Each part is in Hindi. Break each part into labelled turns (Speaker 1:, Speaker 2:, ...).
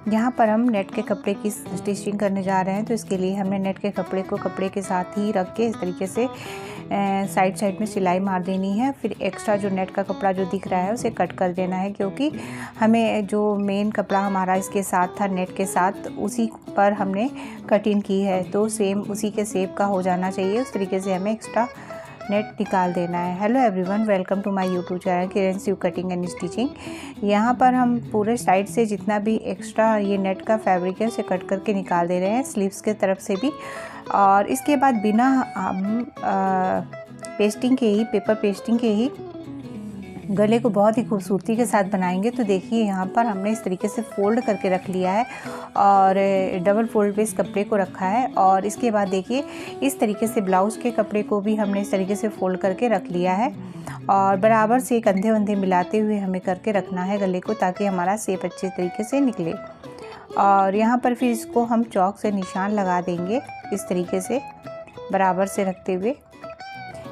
Speaker 1: यहाँ पर हम नेट के कपड़े की स्टिचिंग करने जा रहे हैं। तो इसके लिए हमने नेट के कपड़े को कपड़े के साथ ही रख के इस तरीके से साइड में सिलाई मार देनी है। फिर एक्स्ट्रा जो नेट का कपड़ा जो दिख रहा है उसे कट कर देना है, क्योंकि हमें जो मेन कपड़ा हमारा इसके साथ था नेट के साथ, उसी पर हमने कटिंग की है, तो सेम उसी के शेप का हो जाना चाहिए। उस तरीके से हमें एक्स्ट्रा नेट निकाल देना है। Hello everyone, welcome to my YouTube channel Kiran Shiv cutting and stitching. यहाँ पर हम पूरे साइड से जितना भी एक्स्ट्रा ये नेट का फैब्रिक है उसे कट करके निकाल दे रहे हैं, स्लीव्स के तरफ से भी। और इसके बाद बिना हम पेस्टिंग के ही, पेपर पेस्टिंग के ही गले को बहुत ही खूबसूरती के साथ बनाएंगे। तो देखिए यहाँ पर हमने इस तरीके से फ़ोल्ड करके रख लिया है और डबल फोल्ड पे इस कपड़े को रखा है। और इसके बाद देखिए इस तरीके से ब्लाउज़ के कपड़े को भी हमने इस तरीके से फ़ोल्ड करके रख लिया है और बराबर से कंधे वंधे मिलाते हुए हमें करके रखना है गले को, ताकि हमारा शेप अच्छे तरीके से निकले। और यहाँ पर फिर इसको हम चौक से निशान लगा देंगे इस तरीके से बराबर से रखते हुए।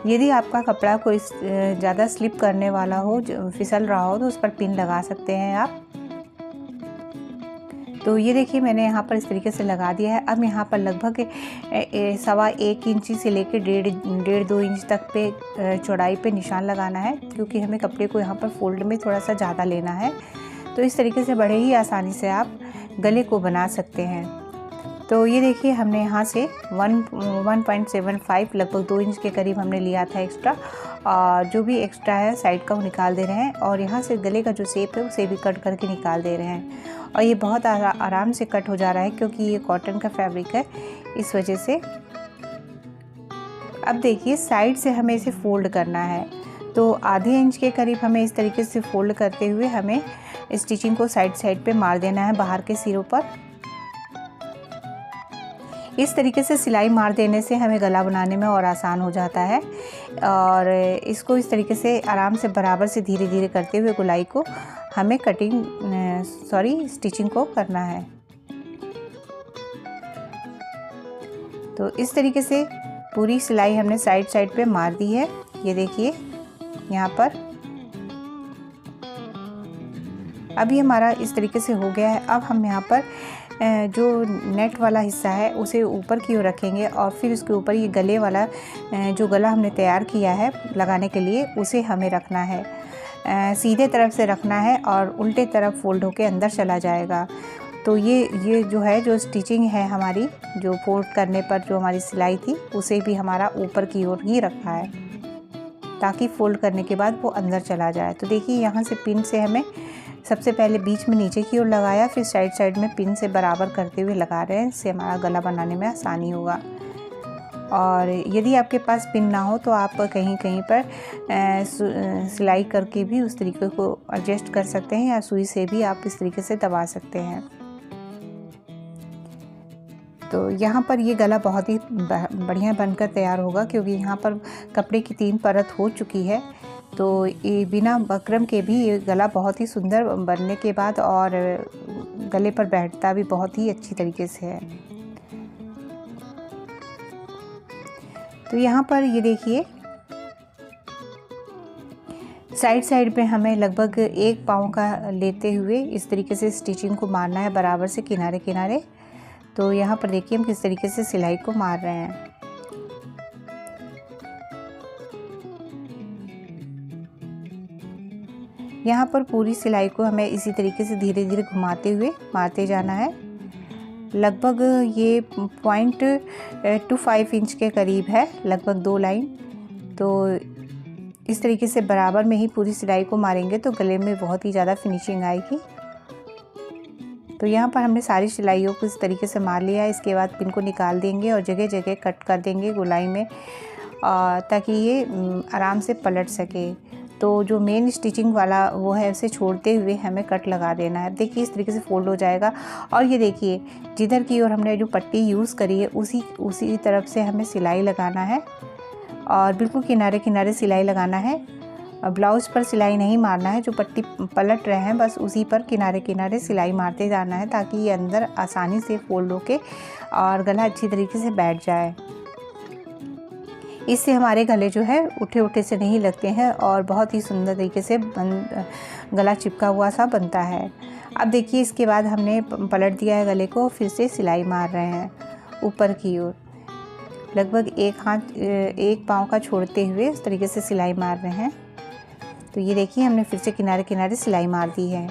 Speaker 1: यदि आपका कपड़ा कोई ज़्यादा स्लिप करने वाला हो, फिसल रहा हो, तो उस पर पिन लगा सकते हैं आप। तो ये देखिए मैंने यहाँ पर इस तरीके से लगा दिया है। अब यहाँ पर लगभग 1.25 इंची से लेकर 1.5-2 इंच तक पे चौड़ाई पे निशान लगाना है, क्योंकि हमें कपड़े को यहाँ पर फोल्ड में थोड़ा सा ज़्यादा लेना है। तो इस तरीके से बड़े ही आसानी से आप गले को बना सकते हैं। तो ये देखिए हमने यहाँ से 1.75 लगभग 2 इंच के करीब हमने लिया था एक्स्ट्रा, और जो भी एक्स्ट्रा है साइड का वो निकाल दे रहे हैं। और यहाँ से गले का जो शेप है उसे भी कट करके निकाल दे रहे हैं। और ये बहुत आराम से कट हो जा रहा है, क्योंकि ये कॉटन का फैब्रिक है, इस वजह से। अब देखिए साइड से हमें इसे फोल्ड करना है। तो आधे इंच के करीब हमें इस तरीके से फोल्ड करते हुए हमें स्टिचिंग को साइड पे मार देना है बाहर के सिरों पर। इस तरीके से सिलाई मार देने से हमें गला बनाने में और आसान हो जाता है। और इसको इस तरीके से आराम से बराबर से धीरे धीरे करते हुए गोलाई को हमें स्टिचिंग को करना है। तो इस तरीके से पूरी सिलाई हमने साइड पे मार दी है। ये देखिए यहाँ पर अभी हमारा इस तरीके से हो गया है। अब हम यहाँ पर जो नेट वाला हिस्सा है उसे ऊपर की ओर रखेंगे और फिर उसके ऊपर ये गले वाला जो गला हमने तैयार किया है लगाने के लिए, उसे हमें रखना है। सीधे तरफ से रखना है और उल्टे तरफ फोल्ड होके अंदर चला जाएगा। तो ये जो है, जो स्टिचिंग है हमारी, जो फोल्ड करने पर जो हमारी सिलाई थी, उसे भी हमारा ऊपर की ओर ही रखा है, ताकि फोल्ड करने के बाद वो अंदर चला जाए। तो देखिए यहाँ से पिन से हमें सबसे पहले बीच में नीचे की ओर लगाया, फिर साइड में पिन से बराबर करते हुए लगा रहे हैं। इससे हमारा गला बनाने में आसानी होगा। और यदि आपके पास पिन ना हो तो आप कहीं पर सिलाई करके भी उस तरीके को एडजस्ट कर सकते हैं, या सुई से भी आप इस तरीके से दबा सकते हैं। तो यहाँ पर ये गला बहुत ही बढ़िया बनकर तैयार होगा, क्योंकि यहाँ पर कपड़े की 3 परत हो चुकी है। तो ये बिना बकरम के भी ये गला बहुत ही सुंदर बनने के बाद और गले पर बैठता भी बहुत ही अच्छी तरीके से है। तो यहाँ पर ये देखिए साइड पे हमें लगभग 1 पाँव का लेते हुए इस तरीके से स्टिचिंग को मारना है बराबर से किनारे। तो यहाँ पर देखिए हम किस तरीके से सिलाई को मार रहे हैं। यहाँ पर पूरी सिलाई को हमें इसी तरीके से धीरे धीरे घुमाते हुए मारते जाना है। लगभग ये 0.25 इंच के करीब है, लगभग 2 लाइन। तो इस तरीके से बराबर में ही पूरी सिलाई को मारेंगे तो गले में बहुत ही ज़्यादा फिनिशिंग आएगी। तो यहाँ पर हमने सारी सिलाइयों को इस तरीके से मार लिया है। इसके बाद पिन को निकाल देंगे और जगह जगह कट कर देंगे गोलाई में, ताकि ये आराम से पलट सके। तो जो मेन स्टिचिंग वाला वो है, उसे छोड़ते हुए हमें कट लगा देना है। देखिए इस तरीके से फोल्ड हो जाएगा। और ये देखिए जिधर की ओर हमने जो पट्टी यूज़ करी है उसी तरफ से हमें सिलाई लगाना है, और बिल्कुल किनारे सिलाई लगाना है। ब्लाउज़ पर सिलाई नहीं मारना है, जो पट्टी पलट रहे हैं बस उसी पर किनारे सिलाई मारते जाना है, ताकि ये अंदर आसानी से फोल्ड होके और गला अच्छी तरीके से बैठ जाए। इससे हमारे गले जो है उठे से नहीं लगते हैं और बहुत ही सुंदर तरीके से गला चिपका हुआ सा बनता है। अब देखिए इसके बाद हमने पलट दिया है गले को, फिर से सिलाई मार रहे हैं ऊपर की ओर, लगभग एक पाँव का छोड़ते हुए इस तरीके से सिलाई मार रहे हैं। तो ये देखिए हमने फिर से किनारे किनारे सिलाई मार दी है।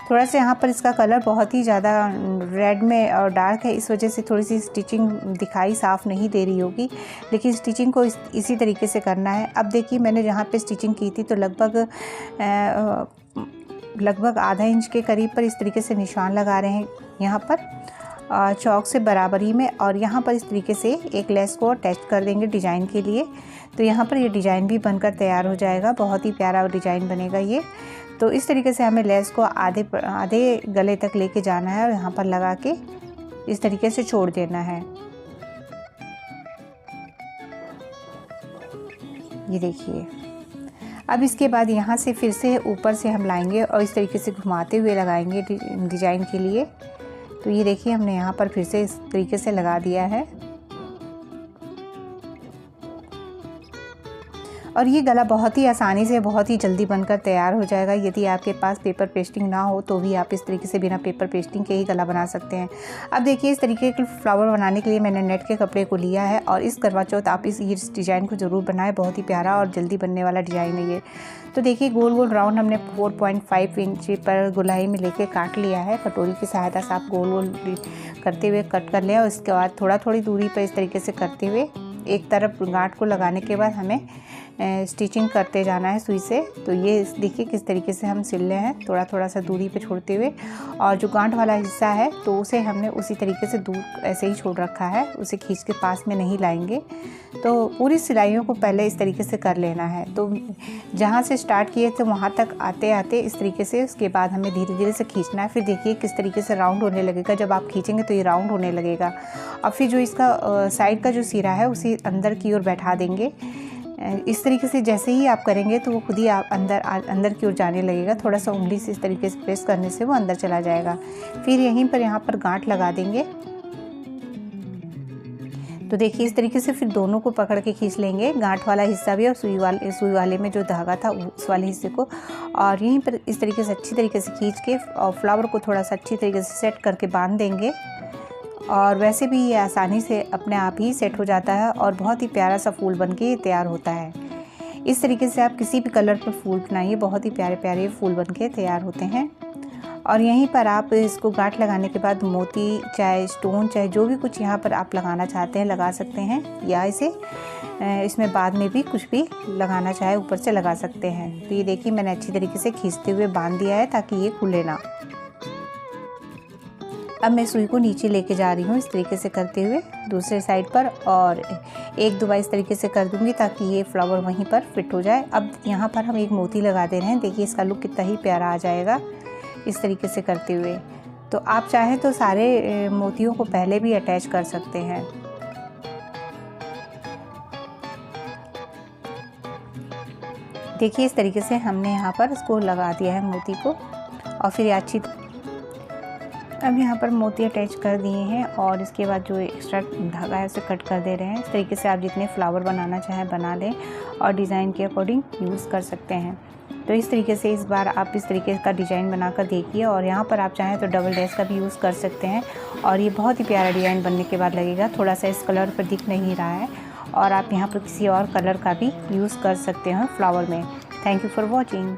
Speaker 1: थोड़ा सा यहाँ पर इसका कलर बहुत ही ज़्यादा रेड में और डार्क है, इस वजह से थोड़ी सी स्टिचिंग दिखाई साफ़ नहीं दे रही होगी, लेकिन स्टिचिंग को इसी तरीके से करना है। अब देखिए मैंने जहाँ पे स्टिचिंग की थी तो लगभग आधा इंच के करीब पर इस तरीके से निशान लगा रहे हैं यहाँ पर चौक से बराबरी में, और यहाँ पर इस तरीके से एक लेस को अटैच कर देंगे डिज़ाइन के लिए। तो यहाँ पर ये डिज़ाइन भी बनकर तैयार हो जाएगा, बहुत ही प्यारा डिज़ाइन बनेगा ये। तो इस तरीके से हमें लेस को आधे गले तक लेके जाना है और यहाँ पर लगा के इस तरीके से छोड़ देना है। ये देखिए, अब इसके बाद यहाँ से फिर से ऊपर से हम लाएंगे और इस तरीके से घुमाते हुए लगाएंगे डिज़ाइन के लिए। तो ये देखिए हमने यहाँ पर फिर से इस तरीके से लगा दिया है, और ये गला बहुत ही आसानी से बहुत ही जल्दी बनकर तैयार हो जाएगा। यदि आपके पास पेपर पेस्टिंग ना हो तो भी आप इस तरीके से बिना पेपर पेस्टिंग के ही गला बना सकते हैं। अब देखिए इस तरीके के फ्लावर बनाने के लिए मैंने नेट के कपड़े को लिया है, और इस करवा चौथ आप ये डिज़ाइन को ज़रूर बनाएं, बहुत ही प्यारा और जल्दी बनने वाला डिज़ाइन है ये। तो देखिए गोल गोल राउंड हमने 4.5 इंच पर गोलाई में लेके काट लिया है। कटोरी की सहायता से आप गोल गोल करते हुए कट कर लिया, और इसके बाद थोड़ी दूरी पर इस तरीके से करते हुए एक तरफ गांठ को लगाने के बाद हमें स्टिचिंग करते जाना है सुई से। तो ये देखिए किस तरीके से हम सिल रहे हैं, थोड़ा सा दूरी पे छोड़ते हुए, और जो गांठ वाला हिस्सा है तो उसे हमने उसी तरीके से दूर ऐसे ही छोड़ रखा है, उसे खींच के पास में नहीं लाएंगे। तो पूरी सिलाइयों को पहले इस तरीके से कर लेना है। तो जहाँ से स्टार्ट किए थे वहाँ तक आते आते इस तरीके से, उसके बाद हमें धीरे धीरे से खींचना है। फिर देखिए किस तरीके से राउंड होने लगेगा, जब आप खींचेंगे तो ये राउंड होने लगेगा। और फिर जो इसका साइड का जो सिरा है उसे अंदर की ओर बैठा देंगे। इस तरीके से जैसे ही आप करेंगे तो वो खुद ही आप अंदर की ओर जाने लगेगा। थोड़ा सा उंगली से इस तरीके से प्रेस करने से वो अंदर चला जाएगा। फिर यहाँ पर गांठ लगा देंगे। तो देखिए इस तरीके से फिर दोनों को पकड़ के खींच लेंगे, गांठ वाला हिस्सा भी और सुई वाले में जो धागा था उस वाले हिस्से को, और यहीं पर इस तरीके से अच्छी तरीके से खींच के और फ्लावर को थोड़ा सा अच्छी तरीके से सेट करके बांध देंगे। और वैसे भी ये आसानी से अपने आप ही सेट हो जाता है और बहुत ही प्यारा सा फूल बनके तैयार होता है। इस तरीके से आप किसी भी कलर पर फूल बनाइए, बहुत ही प्यारे प्यारे फूल बनके तैयार होते हैं। और यहीं पर आप इसको गांठ लगाने के बाद मोती चाहे स्टोन चाहे जो भी कुछ यहाँ पर आप लगाना चाहते हैं लगा सकते हैं, या इसमें बाद में भी कुछ भी लगाना चाहे ऊपर से लगा सकते हैं। तो ये देखिए मैंने अच्छी तरीके से खींचते हुए बांध दिया है ताकि ये खुले ना। अब मैं सुई को नीचे लेके जा रही हूँ इस तरीके से करते हुए दूसरे साइड पर, और एक दो बार इस तरीके से कर दूँगी ताकि ये फ्लावर वहीं पर फिट हो जाए। अब यहाँ पर हम एक मोती लगा दे रहे हैं, देखिए इसका लुक कितना ही प्यारा आ जाएगा इस तरीके से करते हुए। तो आप चाहें तो सारे मोतियों को पहले भी अटैच कर सकते हैं। देखिए इस तरीके से हमने यहाँ पर इसको लगा दिया है मोती को, और फिर अच्छी अब यहाँ पर मोती अटैच कर दिए हैं, और इसके बाद जो एक्स्ट्रा धागा है उसे कट कर दे रहे हैं। इस तरीके से आप जितने फ्लावर बनाना चाहें बना लें और डिज़ाइन के अकॉर्डिंग यूज़ कर सकते हैं। तो इस तरीके से इस बार आप इस तरीके का डिज़ाइन बनाकर देखिए, और यहाँ पर आप चाहें तो डबल डैश का भी यूज़ कर सकते हैं, और ये बहुत ही प्यारा डिज़ाइन बनने के बाद लगेगा। थोड़ा सा इस कलर पर दिख नहीं रहा है, और आप यहाँ पर किसी और कलर का भी यूज़ कर सकते हैं फ्लावर में। Thank you for watching.